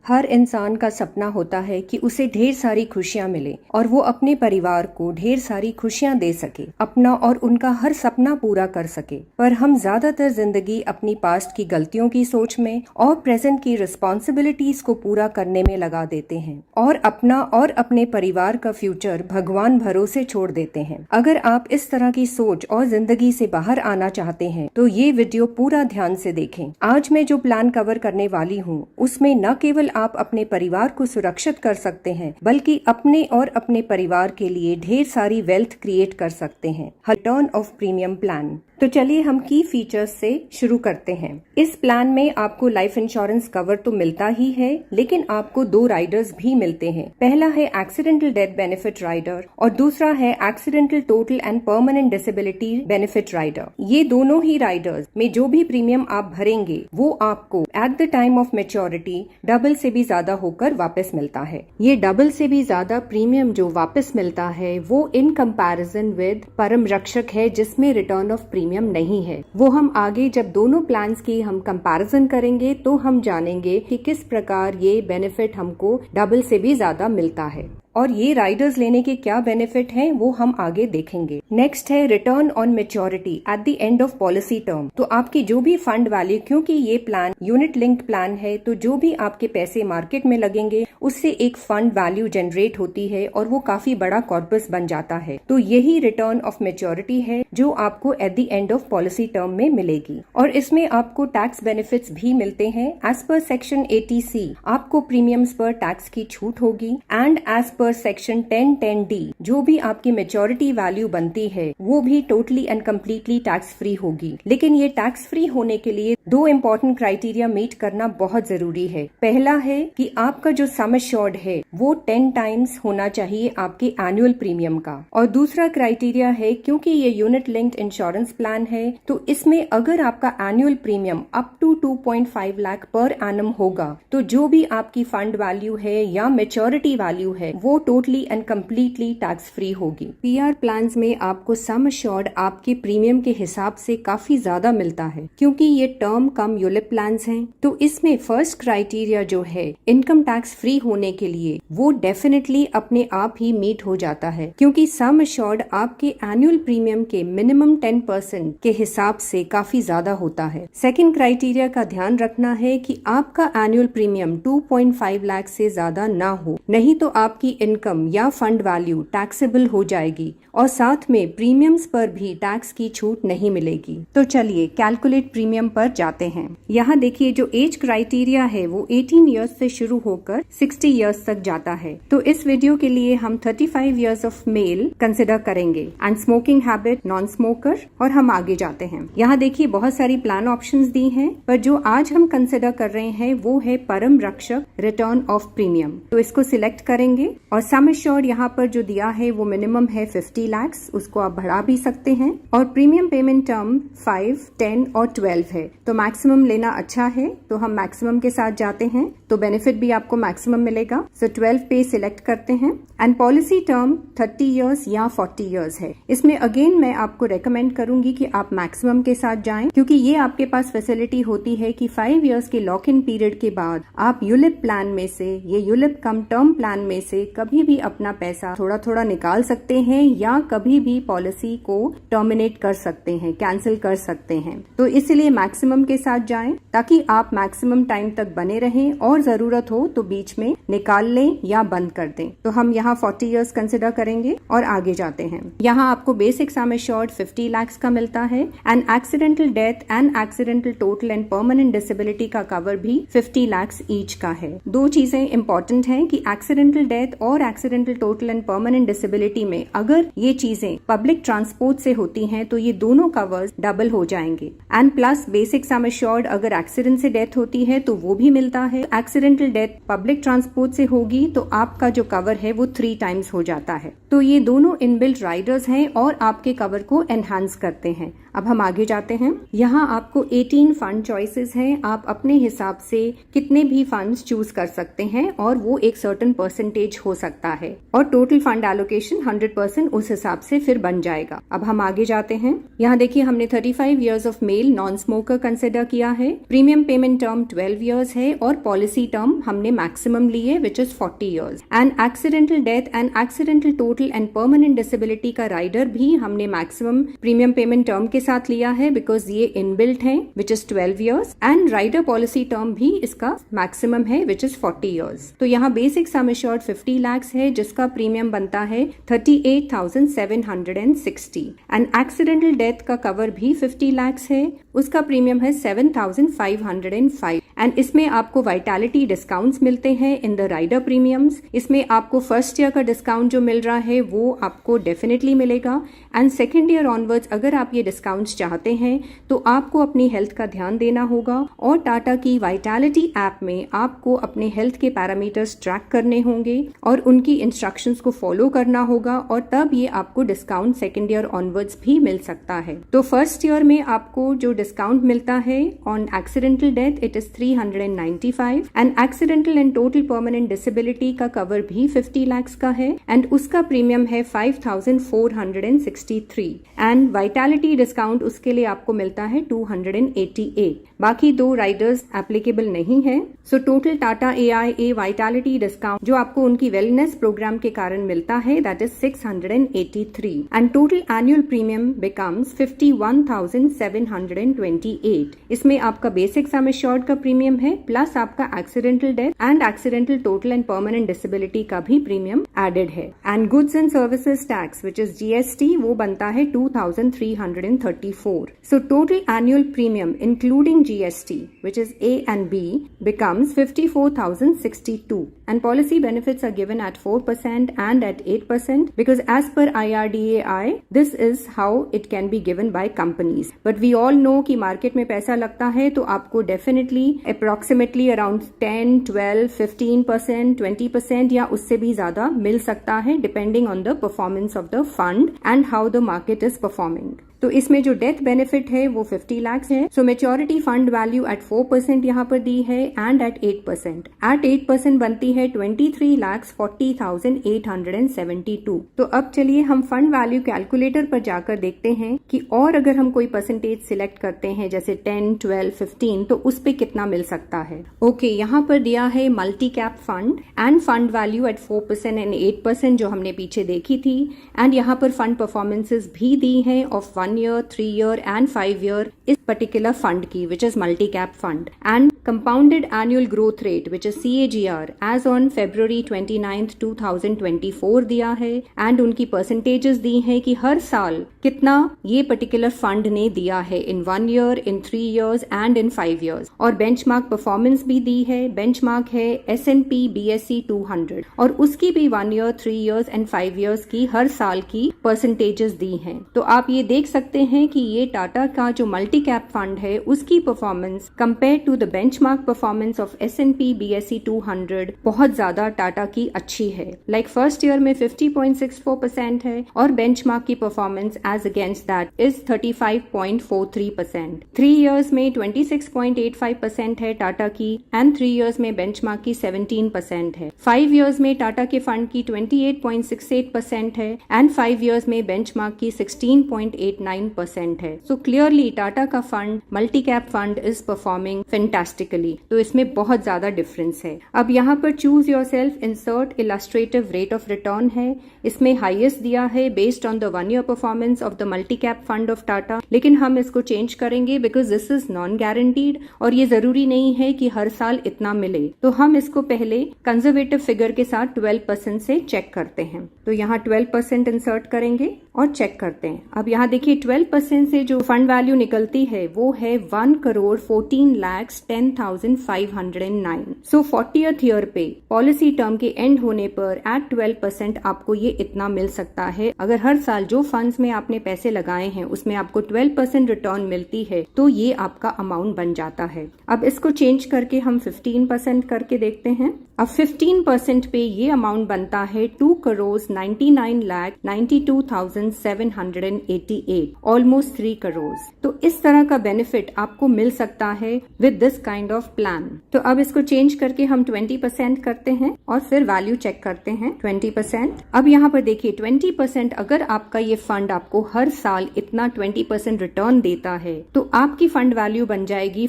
हर इंसान का सपना होता है कि उसे ढेर सारी खुशियां मिले और वो अपने परिवार को ढेर सारी खुशियां दे सके, अपना और उनका हर सपना पूरा कर सके। पर हम ज्यादातर जिंदगी अपनी पास्ट की गलतियों की सोच में और प्रेजेंट की रिस्पॉन्सिबिलिटीज को पूरा करने में लगा देते हैं और अपना और अपने परिवार का फ्यूचर भगवान भरोसे छोड़ देते हैं। अगर आप इस तरह की सोच और जिंदगी से बाहर आना चाहते हैं तो ये वीडियो पूरा ध्यान से देखें। आज मैं जो प्लान कवर करने वाली हूँ उसमें न केवल आप अपने परिवार को सुरक्षित कर सकते हैं बल्कि अपने और अपने परिवार के लिए ढेर सारी वेल्थ क्रिएट कर सकते हैं। Return of premium plan. तो चलिए हम की फीचर्स से शुरू करते हैं। इस प्लान में आपको लाइफ इंश्योरेंस कवर तो मिलता ही है, लेकिन आपको 2 राइडर्स भी मिलते हैं। पहला है एक्सीडेंटल डेथ बेनिफिट राइडर और दूसरा है accidental total and permanent disability benefit rider. ये दोनों ही राइडर्स में जो भी प्रीमियम आप भरेंगे वो आपको at the time of maturity double से भी ज्यादा होकर वापस मिलता है। ये डबल से भी ज्यादा प्रीमियम जो वापस मिलता है वो इन कंपैरिजन विद परम रक्षक है, जिसमें रिटर्न ऑफ प्रीमियम नहीं है। वो हम आगे जब दोनों प्लान्स की हम कंपैरिजन करेंगे तो हम जानेंगे कि किस प्रकार ये बेनिफिट हमको डबल से भी ज्यादा मिलता है और ये राइडर्स लेने के क्या बेनिफिट हैं वो हम आगे देखेंगे। नेक्स्ट है return on maturity eight the end of policy term. तो आपकी जो भी फंड वैल्यू, क्योंकि ये प्लान यूनिट लिंक्ड प्लान है, तो जो भी आपके पैसे मार्केट में लगेंगे उससे एक फंड वैल्यू जनरेट होती है और वो काफी बड़ा कॉर्पस बन जाता है। तो यही रिटर्न ऑफ मैच्योरिटी है जो आपको eight the end of policy term में मिलेगी। और इसमें आपको टैक्स बेनिफिट्स भी मिलते हैं। एज पर सेक्शन 80C आपको प्रीमियम्स पर टैक्स की छूट होगी and as per section 1010D जो भी आपकी मैच्योरिटी वैल्यू बनती है वो भी totally and completely tax free होगी। लेकिन ये टैक्स फ्री होने के लिए 2 इम्पोर्टेंट क्राइटेरिया मीट करना बहुत जरूरी है। पहला है कि आपका जो सम एश्योर्ड है वो 10 टाइम्स होना चाहिए आपके एनुअल प्रीमियम का। और दूसरा क्राइटेरिया है, क्योंकि ये यूनिट लिंक्ड इंश्योरेंस प्लान है तो इसमें अगर आपका annual premium up to 2.5 lakh per annum होगा तो जो भी आपकी फंड वैल्यू है या मैच्योरिटी वैल्यू है वो totally and completely tax free होगी। पीआर प्लान्स में आपको सम एश्योर्ड आपके प्रीमियम के हिसाब से काफी ज्यादा मिलता है, क्योंकि ये टर्म कम यूलिप प्लान्स हैं। तो इसमें फर्स्ट क्राइटेरिया जो है इनकम टैक्स फ्री होने के लिए वो डेफिनेटली अपने आप ही मीट हो जाता है, क्योंकि सम एश्योर्ड आपके एनुअल प्रीमियम के मिनिमम 10% के हिसाब से काफी ज्यादा होता है। सेकेंड क्राइटेरिया का ध्यान रखना है कि आपका एनुअल प्रीमियम 2.5 लाख से ज्यादा ना हो, नहीं तो आपकी इनकम या फंड वैल्यू टैक्सेबल हो जाएगी और साथ में प्रीमियम्स पर भी टैक्स की छूट नहीं मिलेगी। तो चलिए कैलकुलेट प्रीमियम पर जाते हैं। यहाँ देखिए जो एज क्राइटेरिया है वो 18 इयर्स से शुरू होकर 60 इयर्स तक जाता है। तो इस वीडियो के लिए हम 35 इयर्स ऑफ मेल कंसिडर करेंगे and smoking habit non smoker, और हम आगे जाते हैं। यहाँ देखिए बहुत सारी प्लान ऑप्शंस दी हैं, पर जो आज हम कंसिडर कर रहे हैं वो है परम रक्षक रिटर्न ऑफ प्रीमियम। तो इसको सिलेक्ट करेंगे और सम एश्योर्ड यहाँ पर जो दिया है वो मिनिमम है 50 लाख, उसको आप बढ़ा भी सकते हैं। और प्रीमियम पेमेंट टर्म 5, 10 और 12 है। तो मैक्सिमम लेना अच्छा है तो हम मैक्सिमम के साथ जाते हैं, तो बेनिफिट भी आपको मैक्सिमम मिलेगा। सो 12 पे सिलेक्ट करते हैं एंड पॉलिसी टर्म 30 इयर्स या 40 इयर्स है। इसमें अगेन मैं आपको रेकमेंड करूंगी कि आप मैक्सिमम के साथ जाएं, क्योंकि ये आपके पास फैसिलिटी होती है कि 5 इयर्स के लॉक इन पीरियड के बाद आप यूलिप प्लान में से, ये यूलिप कम टर्म प्लान में से कभी भी अपना पैसा थोड़ा थोड़ा निकाल सकते हैं या कभी भी पॉलिसी को टर्मिनेट कर सकते हैं, कैंसिल कर सकते हैं। तो इसलिए मैक्सिमम के साथ जाएं ताकि आप मैक्सिमम टाइम तक बने रहें और जरूरत हो तो बीच में निकाल लें या बंद कर दें। तो हम यहाँ 40 इयर्स कंसिडर करेंगे और आगे जाते हैं। यहाँ आपको बेसिक सम एश्योर्ड 50 लाख का मिलता है and accidental death and accidental total and permanent disability का कवर भी 50 लाख ईच का है। 2 चीजें इंपॉर्टेंट हैं कि एक्सीडेंटल डेथ और accidental total and permanent disability में अगर ये चीजें पब्लिक ट्रांसपोर्ट से होती हैं तो ये दोनों कवर्स डबल हो जाएंगे। And plus basic sum assured अगर एक्सीडेंट से डेथ होती है तो वो भी मिलता है। एक्सीडेंटल डेथ पब्लिक ट्रांसपोर्ट से होगी तो आपका जो कवर है वो 3 टाइम्स हो जाता है। तो ये दोनों इनबिल्ट राइडर्स हैं और आपके कवर को एनहांस करते हैं। अब हम आगे जाते हैं। यहाँ आपको 18 फंड चॉइसेस हैं। आप अपने हिसाब से कितने भी फंड्स चूज कर सकते हैं और वो एक सर्टेन परसेंटेज हो सकता है और टोटल फंड एलोकेशन 100% उस हिसाब से फिर बन जाएगा। अब हम आगे जाते हैं। यहाँ देखिए हमने 35 years of male non smoker consider किया है। प्रीमियम पेमेंट टर्म 12 इयर्स है और पॉलिसी टर्म हमने मैक्सिमम ली है which is 40 years. And accidental death and accidental total and permanent disability का राइडर भी हमने मैक्सिमम प्रीमियम पेमेंट टर्म के साथ लिया है बिकॉज ये इनबिल्ट है which is 12 years and rider policy term भी इसका मैक्सिमम है विच इज 40 इयर्स। तो यहाँ बेसिक सम एश्योर्ड 50 लाख है जिसका प्रीमियम बनता है 38,760 एंड एक्सीडेंटल डेथ का कवर भी 50 लाख है, उसका प्रीमियम है 7,505 एंड इसमें आपको वाइटैलिटी डिस्काउंट्स मिलते हैं इन द राइडर प्रीमियम्स। इसमें आपको फर्स्ट ईयर का डिस्काउंट जो मिल रहा है वो आपको डेफिनेटली मिलेगा एंड सेकेंड ईयर ऑनवर्ड्स अगर आप ये डिस्काउंट्स चाहते हैं तो आपको अपनी हेल्थ का ध्यान देना होगा और टाटा की वाइटैलिटी ऐप में आपको अपने हेल्थ के पैरामीटर्स ट्रैक करने होंगे और उनकी इंस्ट्रक्शंस को फॉलो करना होगा और तब ये आपको डिस्काउंट सेकेंड ईयर ऑनवर्ड्स भी मिल सकता है। तो फर्स्ट ईयर में आपको जो डिस्काउंट मिलता है on accidental death it is 395 and accidental and total permanent disability का कवर भी 50 लाख का है एंड उसका प्रीमियम है 5,463 एंड वाइटैलिटी डिस्काउंट उसके लिए आपको मिलता है 288। बाकी दो राइडर्स एप्लीकेबल नहीं है। So total Tata AIA vitality discount जो आपको उनकी वेलनेस प्रोग्राम के कारण मिलता है that is 683 and total annual premium becomes 51,728। इसमें आपका बेसिक सम एश्योर्ड का प्रीमियम है प्लस आपका accidental death and accidental total and permanent disability का भी प्रीमियम एडेड है and goods and services tax which is GST वो बनता है 2,334। So total annual premium including GST which is A and B becomes 54,062 and policy benefits are given at 4% and at 8% because as per IRDAI this is how it can be given by companies but we all know कि market में पैसा लगता है तो आपको definitely approximately around 10, 12, 15%, 20% या उससे भी ज्यादा मिल सकता है depending on the performance of the fund and how the market is performing। तो इसमें जो डेथ बेनिफिट है वो 50 लाख है। सो मेच्योरिटी फंड वैल्यू एट 4% यहाँ पर दी है एंड एट 8%। एट 8% बनती है 23,40,872। तो अब चलिए हम फंड वैल्यू कैलकुलेटर पर जाकर देखते हैं कि और अगर हम कोई परसेंटेज सिलेक्ट करते हैं जैसे 10, 12, 15 तो उस पे कितना मिल सकता है। ओके, यहाँ पर दिया है multi cap fund and fund value at 4% and 8% जो हमने पीछे देखी थी एंड यहाँ पर फंड परफॉर्मेंसेज भी दी है of 1 year, 3 year and 5 year इस particular fund की which is multi-cap fund and compounded annual growth rate which is CAGR as on February 29th 2024 दिया है and उनकी percentages दी है कि हर साल कितना ये particular fund ने दिया है in 1 year, in 3 years and in 5 years और benchmark performance भी दी है। benchmark है S&P BSE 200 और उसकी भी 1 year, 3 years and 5 years की हर साल की percentages दी हैं। तो आप ये देख सकते हैं कि ये टाटा का जो मल्टी कैप फंड है उसकी performance compare to the benchmark performance of S&P BSE 200 बहुत ज्यादा टाटा की अच्छी है। लाइक फर्स्ट ईयर में 50.64% है और बेंचमार्क की performance as against that is 35.43%। 3 years में 26.85% है टाटा की एंड 3 इयर्स में बेंचमार्क की 17% है। 5 इयर्स में टाटा के फंड की 28.68% है एंड 5 इयर्स में बेंचमार्क की 16.89% है। सो क्लियरली टाटा का fund multi cap fund is performing fantastically. तो इसमें बहुत ज्यादा डिफरेंस है। अब यहाँ पर choose your self insert illustrative rate of return है। इसमें हाईएस्ट दिया है based on the 1 year performance of the multi cap fund of Tata, लेकिन हम इसको चेंज करेंगे because this is non guaranteed और ये जरूरी नहीं है कि हर साल इतना मिले। तो हम इसको पहले कंजर्वेटिव फिगर के साथ 12% से चेक करते हैं। तो यहाँ 12% इंसर्ट करेंगे और चेक करते हैं। अब यहाँ देखिए 12% से जो फंड वैल्यू निकलती है वो है 1,14,10,000 10,509। सो 40th ईयर पे पॉलिसी टर्म के एंड होने पर एट 12% आपको ये इतना मिल सकता है। अगर हर साल जो फंड्स में आपने पैसे लगाए हैं उसमें आपको 12% रिटर्न मिलती है तो ये आपका अमाउंट बन जाता है। अब इसको चेंज करके हम 15% करके देखते हैं। अब 15% पे ये अमाउंट बनता है 2,99,92,788, ऑलमोस्ट 3 करोड़। तो इस तरह का बेनिफिट आपको मिल सकता है with this kind of plan. तो अब इसको चेंज करके हम 20% करते हैं और फिर वैल्यू चेक करते हैं 20%। अब यहाँ पर देखिए 20% अगर आपका ये फंड आपको हर साल इतना 20% रिटर्न देता है तो आपकी फंड वैल्यू बन जाएगी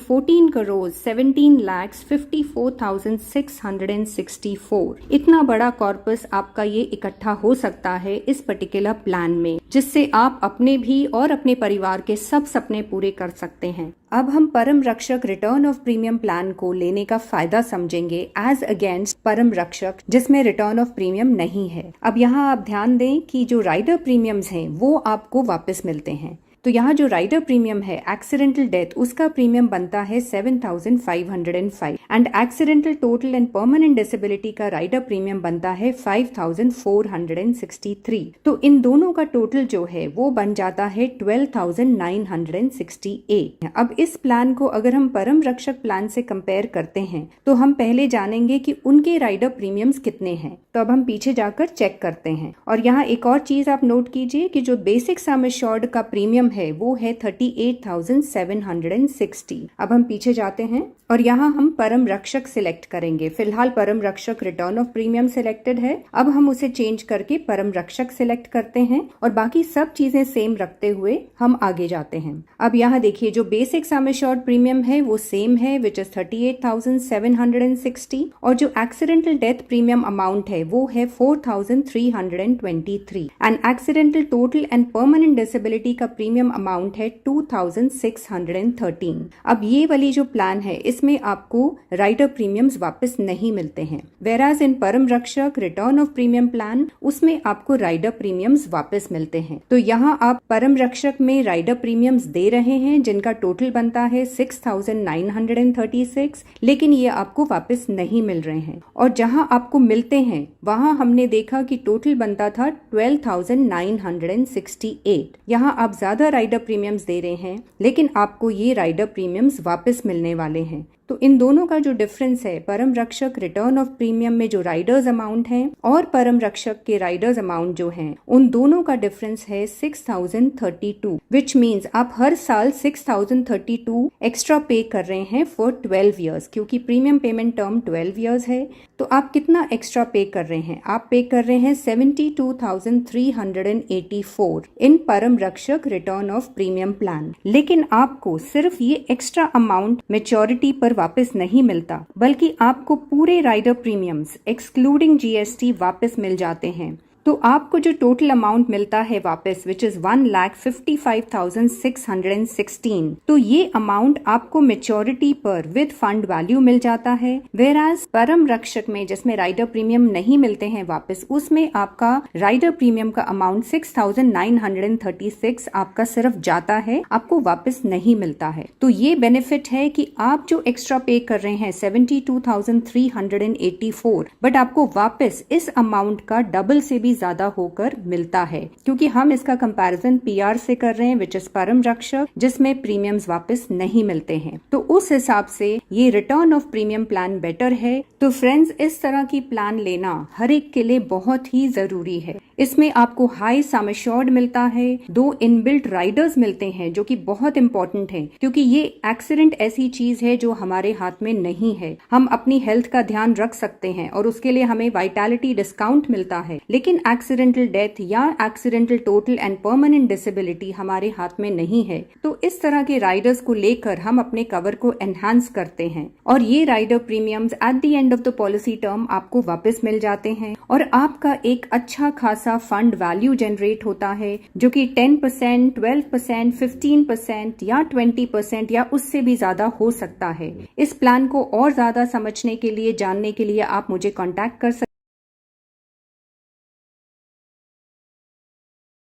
14,17,54,664। इतना बड़ा कॉर्पस आपका ये इकट्ठा हो सकता है इस पर्टिकुलर प्लान में, जिससे आप अपने भी और अपने परिवार के सब सपने पूरे कर सकते हैं। अब हम परम रक्षक रिटर्न ऑफ प्रीमियम प्लान को लेने का फायदा समझेंगे एज अगेंस्ट परम रक्षक जिसमें रिटर्न ऑफ प्रीमियम नहीं है। अब यहाँ आप ध्यान दें कि जो राइडर प्रीमियम्स हैं वो आपको वापस मिलते हैं। तो यहाँ जो राइडर प्रीमियम है एक्सीडेंटल डेथ, उसका प्रीमियम बनता है 7,505 and accidental total and permanent disability का राइडर प्रीमियम बनता है 5,463। तो इन दोनों का टोटल जो है वो बन जाता है 12,968। अब इस प्लान को अगर हम परम रक्षक प्लान से कंपेयर करते हैं तो हम पहले जानेंगे कि उनके राइडर प्रीमियम्स कितने हैं। तो अब हम पीछे जाकर चेक करते हैं। और यहाँ एक और चीज आप नोट कीजिए कि जो बेसिक सम एश्योर्ड का प्रीमियम है वो है 38,760। अब हम पीछे जाते हैं और यहाँ हम परम रक्षक सिलेक्ट करेंगे। फिलहाल परम रक्षक रिटर्न ऑफ प्रीमियम सिलेक्टेड है। अब हम उसे चेंज करके परम रक्षक सिलेक्ट करते हैं और बाकी सब चीजें सेम रखते हुए हम आगे जाते हैं। अब यहाँ देखिए जो बेसिक सम एश्योर्ड प्रीमियम है वो सेम है विच इज 38,760 और जो एक्सीडेंटल डेथ प्रीमियम अमाउंट है वो है 4,323 and accidental total and permanent disability का प्रीमियम अमाउंट है 2,613। अब ये वाली जो प्लान है इसमें आपको राइडर प्रीमियम्स वापस नहीं मिलते हैं। वेराज इन परम रक्षक रिटर्न ऑफ प्रीमियम प्लान उसमें आपको राइडर प्रीमियम्स वापस मिलते हैं। तो यहाँ आप परम रक्षक में राइडर प्रीमियम्स दे रहे हैं जिनका टोटल बनता है 6,936, लेकिन ये आपको वापस नहीं मिल रहे हैं। और जहाँ आपको मिलते हैं वहाँ हमने देखा कि टोटल बनता था 12,968। यहाँ आप ज्यादा राइडर प्रीमियम्स दे रहे हैं लेकिन आपको ये राइडर प्रीमियम्स वापस मिलने वाले हैं। तो इन दोनों का जो डिफरेंस है परम रक्षक रिटर्न ऑफ प्रीमियम में जो राइडर्स अमाउंट है और परम रक्षक के राइडर्स अमाउंट जो हैं उन दोनों का डिफरेंस है 6,032, विच मीन्स आप हर साल 6,032 एक्स्ट्रा पे कर रहे हैं फॉर 12 ईयर्स, क्योंकि प्रीमियम पेमेंट टर्म 12 ईयर्स है। तो आप कितना एक्स्ट्रा पे कर रहे हैं? आप पे कर रहे हैं 72,384 इन परम रक्षक रिटर्न ऑफ प्रीमियम प्लान। लेकिन आपको सिर्फ ये एक्स्ट्रा अमाउंट मैच्योरिटी पर वापस नहीं मिलता, बल्कि आपको पूरे राइडर प्रीमियम्स एक्सक्लूडिंग जीएसटी वापस मिल जाते हैं। तो आपको जो टोटल अमाउंट मिलता है वापस विच इज 1,55,616, तो ये अमाउंट आपको मेच्योरिटी पर विद फंड वैल्यू मिल जाता है। वेराज परम रक्षक में जिसमें राइडर प्रीमियम नहीं मिलते हैं वापस, उसमें आपका राइडर प्रीमियम का अमाउंट 6,936 आपका सिर्फ जाता है, आपको वापस नहीं मिलता है। तो ये बेनिफिट है कि आप जो एक्स्ट्रा पे कर रहे हैं 72,384, बट आपको वापस इस अमाउंट का डबल से भी ज्यादा होकर मिलता है, क्योंकि हम इसका कंपैरिजन पीआर से कर रहे हैं विच इज परम रक्षक जिसमें प्रीमियम्स वापस नहीं मिलते हैं। तो उस हिसाब से ये return of premium plan better है। तो फ्रेंड्स, इस तरह की प्लान लेना हर एक के लिए बहुत ही जरूरी है। इसमें आपको हाई सम एश्योर्ड मिलता है, 2 इनबिल्ट राइडर्स मिलते हैं जो कि बहुत इंपॉर्टेंट है, क्योंकि ये एक्सीडेंट ऐसी चीज है जो हमारे हाथ में नहीं है। हम अपनी हेल्थ का ध्यान रख सकते हैं और उसके लिए हमें वाइटैलिटी डिस्काउंट मिलता है, लेकिन एक्सीडेंटल डेथ या accidental total and permanent disability हमारे हाथ में नहीं है। तो इस तरह के राइडर्स को लेकर हम अपने कवर को एनहांस करते हैं और ये rider premiums at the end of the policy term आपको वापस मिल जाते हैं और आपका एक अच्छा खासा फंड वैल्यू जनरेट होता है, जो कि 10%, 12%, 15% या 20% या उससे भी ज्यादा हो सकता है। इस प्लान को और ज्यादा समझने के लिए, जानने के लिए आप मुझे कॉन्टैक्ट कर सकते हैं।